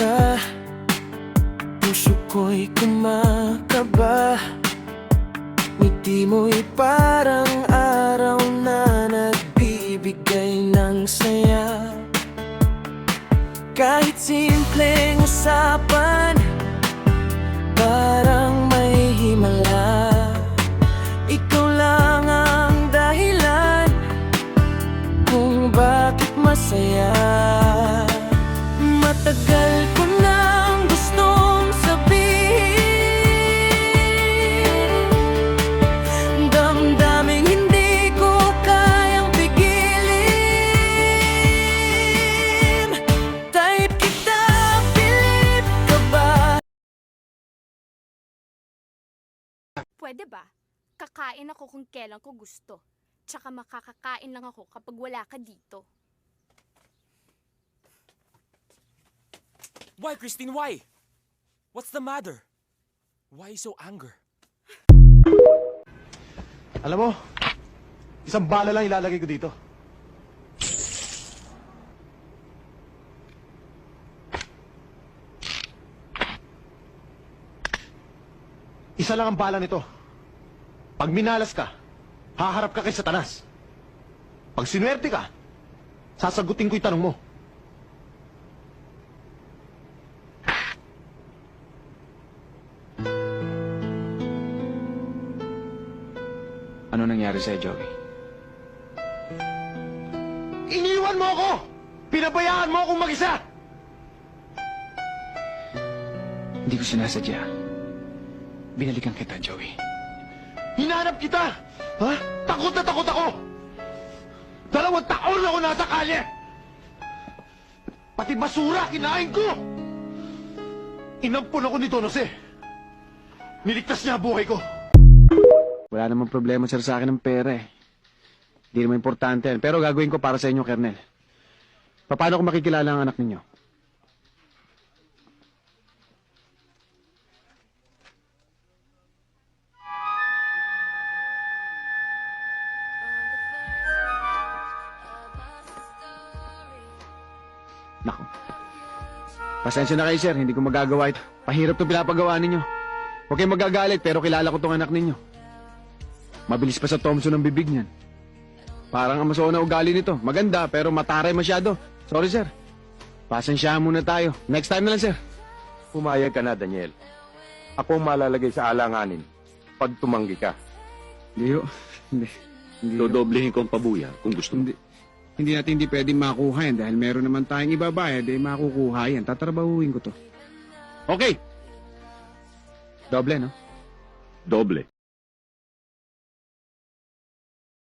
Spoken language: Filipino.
ka, puso ko'y kumakaba. Ngiti mo'y parang araw na nagbibigay ng saya. Kahit simpleng usapan, parang may himala. Ikaw lang ang dahilan kung bakit masaya. Matagal ko nang gustong sabihin, damdaming hindi ko kayang pigilin. Type kita, pilit ka ba? Pwede ba? Kakain ako kung kailan ko gusto. Tsaka makakakain lang ako kapag wala ka dito. Why, Christine, why? What's the matter? Why so anger? Alam mo, isang bala lang ilalagay ko dito. Isa lang ang bala nito. Pag minalas ka, haharap ka kay Satanas. Pag sinuwerte ka, sasagutin ko yung tanong mo. Ano nangyari sa'yo, Joey? Iniwan mo ako! Pinabayaan mo akong mag-isa! Hindi ko sinasadya. Binalikan kita, Joey. Hinanap kita! Ha? Takot na takot ako! 2 taon ako nasa kalye! Pati basura kinain ko! Inampun ako ni Don Jose. Niligtas niya ang buhay ko. Wala namang problema, sir, sa akin ng pera eh. Hindi naman importante yan. Pero gagawin ko para sa inyo, Kernel. Paano ko makikilala ang anak ninyo? Naku. Pasensya na kayo, sir. Hindi ko magagawa ito. Pahirap itong pinapagawa ninyo. Huwag kayong magagalit, pero kilala ko itong anak ninyo. Mabilis pa sa Thompson ang bibig niyan. Parang amaso na ugali nito. Maganda, pero mataray masyado. Sorry, sir. Pasensyahan muna tayo. Next time na lang, sir. Pumayag ka na, Daniel. Ako ang malalagay sa alanganin pag tumanggi ka. Hindi, hindi. Dodoblehin ko ang pabuya kung gusto mo. Hindi natin pwedeng makuha yan dahil meron naman tayong ibabayad eh makukuha yan. Tatrabahuin ko to. Okay. Doble, no? Doble.